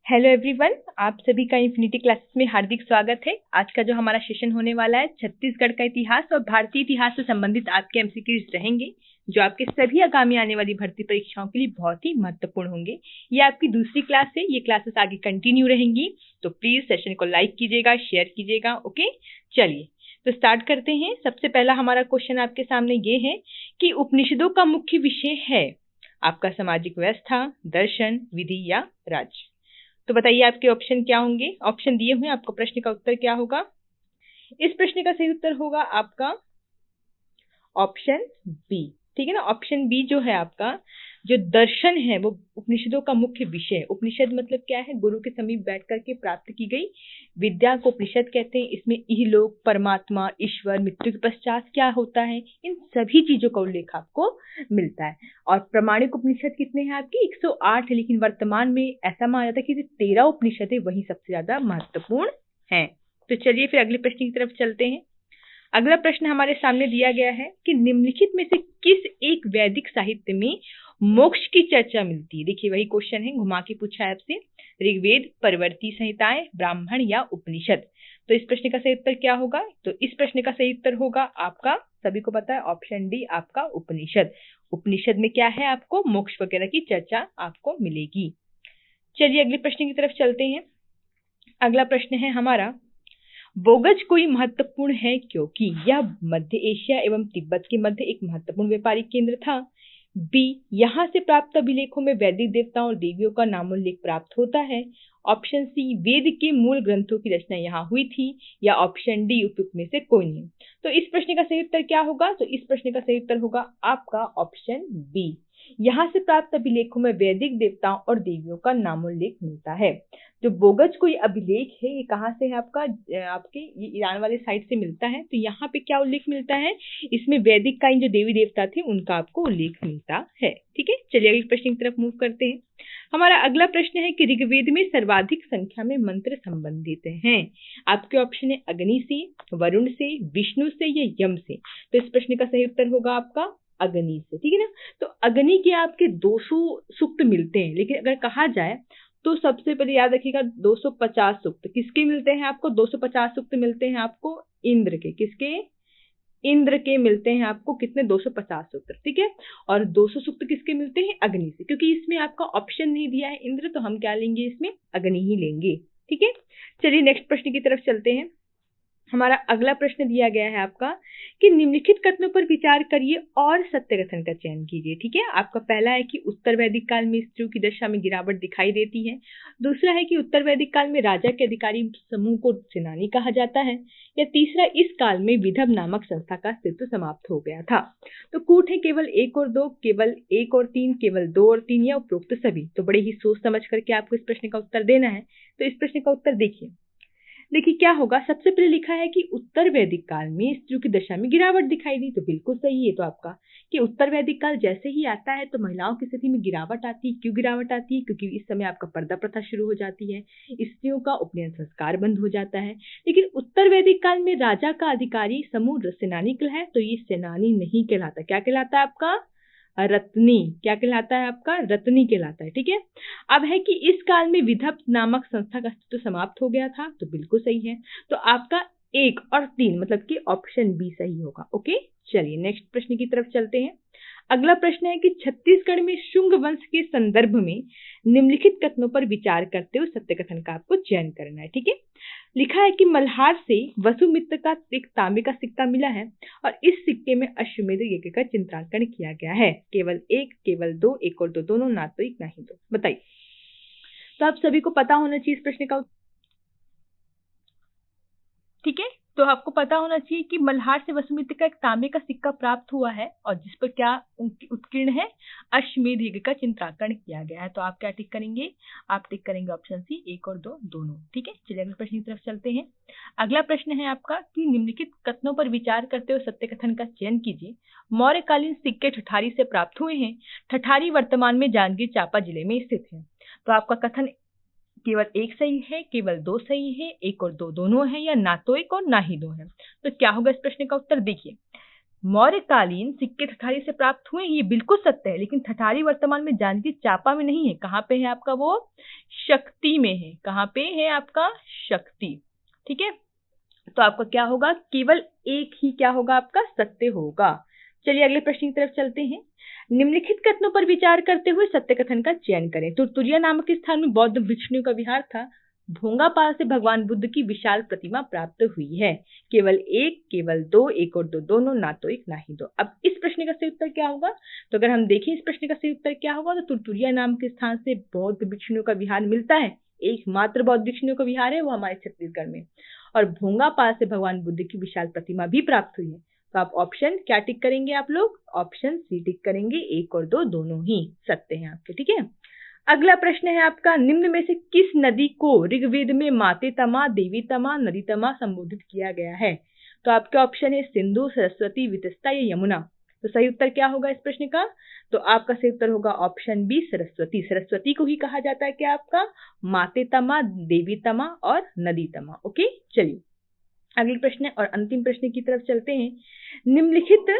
Hello everyone, आप सभी का इन्फिनिटी क्लासेस में हार्दिक स्वागत है। आज का जो हमारा सेशन होने वाला है छत्तीसगढ़ का इतिहास और भारतीय इतिहास से संबंधित आपके एमसीक्यूज रहेंगे, जो आपके सभी आगामी आने वाली भर्ती परीक्षाओं के लिए बहुत ही महत्वपूर्ण होंगे। ये आपकी दूसरी क्लास है, ये क्लासेस आगे कंटिन्यू रहेंगी, तो प्लीज सेशन को लाइक कीजिएगा, शेयर कीजिएगा। ओके, चलिए तो स्टार्ट करते हैं। सबसे पहला हमारा क्वेश्चन आपके सामने ये है कि उपनिषदों का मुख्य विषय है आपका सामाजिक व्यवस्था, दर्शन, विधि या राज। तो बताइए आपके ऑप्शन क्या होंगे। ऑप्शन दिए हुए, आपको प्रश्न का उत्तर क्या होगा। इस प्रश्न का सही उत्तर होगा आपका ऑप्शन बी। ठीक है ना, ऑप्शन बी जो है आपका, जो दर्शन है वो उपनिषदों का मुख्य विषय। उपनिषद मतलब क्या है, गुरु के समीप बैठ करके प्राप्त की गई विद्या को उपनिषद कहते हैं। इसमें इहलोक, परमात्मा, ईश्वर, मृत्यु के पश्चात क्या होता है, इन सभी चीजों का उल्लेख आपको मिलता है। और प्रमाणिक उपनिषद कितने हैं आपके, 108 है, लेकिन वर्तमान में ऐसा माना जाता है कि 13 उपनिषद है वही सबसे ज्यादा महत्वपूर्ण है। तो चलिए फिर अगले प्रश्न की तरफ चलते हैं। अगला प्रश्न हमारे सामने दिया गया है कि निम्नलिखित में से किस एक वैदिक साहित्य में मोक्ष की चर्चा मिलती है। देखिए वही क्वेश्चन है, घुमा के पूछा है आपसे। ऋग्वेद, परवर्ती संहिताएं, ब्राह्मण या उपनिषद। तो इस प्रश्न का सही उत्तर क्या होगा। तो इस प्रश्न का सही उत्तर होगा आपका, सभी को पता है, ऑप्शन डी आपका उपनिषद। उपनिषद में क्या है, आपको मोक्ष वगैरह की चर्चा आपको मिलेगी। चलिए अगले प्रश्न की तरफ चलते हैं। अगला प्रश्न है हमारा, बोगज कोई महत्वपूर्ण है क्योंकि यह मध्य एशिया एवं तिब्बत के मध्य एक महत्वपूर्ण व्यापारिक केंद्र था। बी, यहाँ से प्राप्त अभिलेखों में वैदिक देवताओं और देवियों का नामोल्लेख प्राप्त होता है। ऑप्शन सी, वेद के मूल ग्रंथों की रचना यहाँ हुई थी। या ऑप्शन डी, उपयुक्त में से कोई नहीं। तो इस प्रश्न का सही उत्तर क्या होगा। तो इस प्रश्न का सही उत्तर होगा आपका ऑप्शन बी। यहाँ से प्राप्त अभिलेखों में वैदिक देवताओं और देवियों का नामोल्लेख मिलता है। जो बोगज कोई अभिलेख है, ये कहाँ से है आपका, आपके ये ईरान वाले साइड से मिलता है। तो यहाँ पे क्या उल्लेख मिलता है, इसमें वैदिक कालीन जो देवी देवता थे उनका आपको उल्लेख मिलता है। ठीक है, चलिए अगले प्रश्न की तरफ मूव करते हैं। हमारा अगला प्रश्न है कि ऋग्वेद में सर्वाधिक संख्या में मंत्र संबंधित हैं। आपके ऑप्शन है अग्नि से, वरुण से, विष्णु से या यम से। तो इस प्रश्न का सही उत्तर होगा आपका अग्नि से। ठीक है ना, तो अग्नि के आपके 200 सूक्त मिलते हैं, लेकिन अगर कहा जाए तो सबसे पहले याद रखिएगा 250 सूक्त किसके मिलते हैं आपको। 250 सूक्त मिलते हैं आपको इंद्र के। किसके, इंद्र के मिलते हैं आपको कितने, 250 सूक्त। ठीक है, और 200 सूक्त किसके मिलते हैं, अग्नि से। क्योंकि इसमें आपका ऑप्शन नहीं दिया है इंद्र, तो हम क्या लेंगे, इसमें अग्नि ही लेंगे। ठीक है, चलिए नेक्स्ट प्रश्न की तरफ चलते हैं। हमारा अगला प्रश्न दिया गया है आपका कि निम्नलिखित कथनों पर विचार करिए और सत्य कथन का चयन कीजिए। ठीक है, आपका पहला है कि उत्तर वैदिक काल में स्त्रियों की दशा में गिरावट दिखाई देती है। दूसरा है कि उत्तर वैदिक काल में राजा के अधिकारी समूह को सेनानी कहा जाता है। या तीसरा, इस काल में विधव नामक संस्था का अस्तित्व समाप्त हो गया था। तो कूट है केवल 1 और 2, केवल 1 और 3, केवल 2 और 3 या उपरोक्त सभी। तो बड़े ही सोच समझ करके आपको इस प्रश्न का उत्तर देना है। तो इस प्रश्न का उत्तर देखिए क्या होगा। सबसे पहले लिखा है कि उत्तर वैदिक काल में स्त्रियों की दशा में गिरावट दिखाई दी। तो बिल्कुल सही है तो आपका कि उत्तर वैदिक काल जैसे ही आता है तो महिलाओं की स्थिति में गिरावट आती है। क्यों गिरावट आती है, क्योंकि इस समय आपका पर्दा प्रथा शुरू हो जाती है, स्त्रियों का उपनयन संस्कार बंद हो जाता है। लेकिन उत्तर वैदिक काल में राजा का अधिकारी समूह सेनानी कहलाता है। तो ये सेनानी नहीं कहलाता, क्या कहलाता है आपका, रत्नी। क्या कहलाता है आपका, रत्नी कहलाता है। ठीक है, अब है कि इस काल में विधव नामक संस्था का अस्तित्व समाप्त हो गया था। तो बिल्कुल सही है, तो आपका 1 और 3 मतलब कि ऑप्शन बी सही होगा। ओके, चलिए नेक्स्ट प्रश्न की तरफ चलते हैं। अगला प्रश्न है कि छत्तीसगढ़ में शुंग वंश के संदर्भ में निम्नलिखित कथनों पर विचार करते हुए सत्य कथन का आपको चयन करना है। ठीक है, लिखा है कि मल्हार से वसुमित्र का एक तांबे का सिक्का मिला है और इस सिक्के में अश्वमेध यज्ञ का चित्रांकन किया गया है। केवल 1, केवल 2, 1 और 2 दोनों, ना तो 1 ना ही 2। बताइए, तो आप सभी को पता होना चाहिए इस प्रश्न का। ठीक है, तो आपको पता होना चाहिए कि मल्हार से वसुमित्र का एक तांबे का सिक्का प्राप्त हुआ है और जिस पर क्या उत्कीर्ण है, अश्वमेध यज्ञ का चित्रांकन किया गया है। तो आप क्या टिक करेंगे, आप टिक करेंगे ऑप्शन सी, 1 और 2 दोनों। ठीक है, चलिए अगले प्रश्न की तरफ चलते हैं। अगला प्रश्न है आपका कि निम्नलिखित कथनों पर विचार करते हुए सत्य कथन का चयन कीजिए। मौर्यकालीन सिक्के ठठारी से प्राप्त हुए हैं। ठठारी वर्तमान में जांजगीर चांपा जिले में स्थित है। तो आपका कथन केवल 1 सही है, केवल 2 सही है, 1 और 2 दोनों है, या ना तो 1 और ना ही 2 है। तो क्या होगा इस प्रश्न का उत्तर, देखिए मौर्यकालीन सिक्के ठठारी से प्राप्त हुए, ये बिल्कुल सत्य है, लेकिन ठठारी वर्तमान में जांजगीर चांपा में नहीं है। कहाँ पे है आपका वो? शक्ति में है। कहाँ पे है आपका? शक्ति। ठीक है, तो आपका क्या होगा? केवल एक ही क्या होगा आपका? सत्य होगा। चलिए अगले प्रश्न की तरफ चलते हैं। निम्नलिखित कथनों पर विचार करते हुए सत्य कथन का चयन करें। तुरतुरिया नामक स्थान में बौद्ध भिक्षुओं का विहार था। भोंगापाल से भगवान बुद्ध की विशाल प्रतिमा प्राप्त हुई है। केवल एक, केवल दो, एक और दो, दोनों, ना तो एक ना ही दो। अब इस प्रश्न का सही उत्तर क्या होगा? तो अगर हम देखें इस प्रश्न का सही उत्तर क्या होगा, तो तुरतुरिया नाम के स्थान से बौद्ध भिक्षुओं का विहार मिलता है। एकमात्र बौद्ध भिक्षुओं का विहार है वो हमारे छत्तीसगढ़ में। और भोंगापाल से भगवान बुद्ध की विशाल प्रतिमा भी प्राप्त हुई है। तो आप ऑप्शन क्या टिक करेंगे? आप लोग ऑप्शन सी टिक करेंगे। एक और दो दोनों ही सत्य हैं आपके। ठीक है, अगला प्रश्न है आपका, निम्न में से किस नदी को ऋग्वेद में माते तमा, देवी तमा, नदी तमा संबोधित किया गया है? तो आपके ऑप्शन है सिंधु, सरस्वती, वितस्ता या यमुना। तो सही उत्तर क्या होगा इस प्रश्न का? तो आपका सही उत्तर होगा ऑप्शन बी, सरस्वती। सरस्वती को ही कहा जाता है क्या आपका? माते तमा, देवी तमा और नदी तमा। ओके, चलिए अगले प्रश्न और अंतिम प्रश्न की तरफ चलते हैं। निम्नलिखित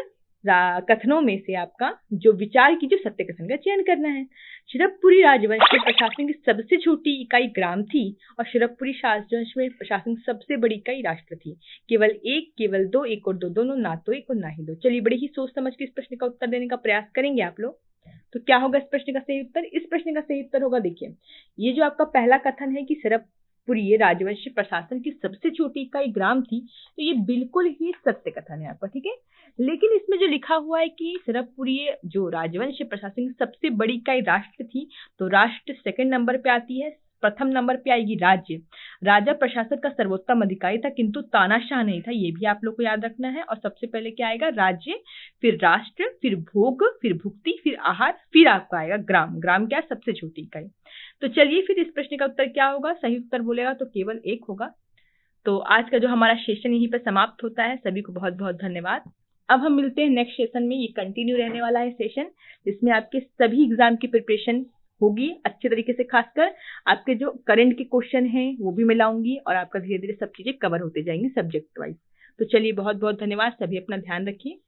कथनों में से आपका जो विचार की जो सत्य कथन का चयन करना है। शिरपपुरी राजवंश में प्रशासन की सबसे छोटी इकाई ग्राम थी और शिरपपुरी राजवंश में प्रशासन की सबसे बड़ी इकाई राष्ट्र थी। केवल एक, केवल दो, एक और दो, दोनों, ना तो एक और ना ही दो। चलिए बड़े ही सोच समझ के इस प्रश्न का उत्तर देने का प्रयास करेंगे आप लोग। तो क्या होगा इस प्रश्न का सही उत्तर? इस प्रश्न का सही उत्तर होगा, देखिए ये जो आपका पहला कथन है कि शिरपपुरी राजवंश प्रशासन की सबसे छोटी इकाई ग्राम थी, तो ये बिल्कुल ही सत्य कथन है आपका। ठीक है, लेकिन इसमें जो लिखा हुआ है कि शिरपपुरी जो राजवंश प्रशासन की सबसे बड़ी इकाई राष्ट्र थी, तो राष्ट्र सेकंड नंबर पे आती है। प्रथम नंबर पे आएगी राज्य। राजा प्रशासक का सर्वोत्तम अधिकारी था, किंतु तानाशाह नहीं था, ये भी आप लोग को याद रखना है। और सबसे पहले क्या आएगा? राज्य, फिर राष्ट्र, फिर भोग, फिर भुक्ति, फिर आहार, फिर आपका आएगा ग्राम। ग्राम क्या? सबसे छोटी इकाई। तो चलिए फिर इस प्रश्न का उत्तर क्या होगा? सही उत्तर बोलेगा तो केवल एक होगा। तो आज का जो हमारा सेशन यहीं पर समाप्त होता है। सभी को बहुत बहुत धन्यवाद। अब हम मिलते हैं नेक्स्ट सेशन में। ये कंटिन्यू रहने वाला है सेशन, जिसमें आपके सभी एग्जाम की प्रिपरेशन होगी अच्छे तरीके से। खासकर आपके जो करंट के क्वेश्चन हैं वो भी मैं लाऊंगी और आपका धीरे धीरे सब चीजें कवर होते जाएंगी सब्जेक्ट वाइज। तो चलिए बहुत बहुत धन्यवाद। सभी अपना ध्यान रखिए।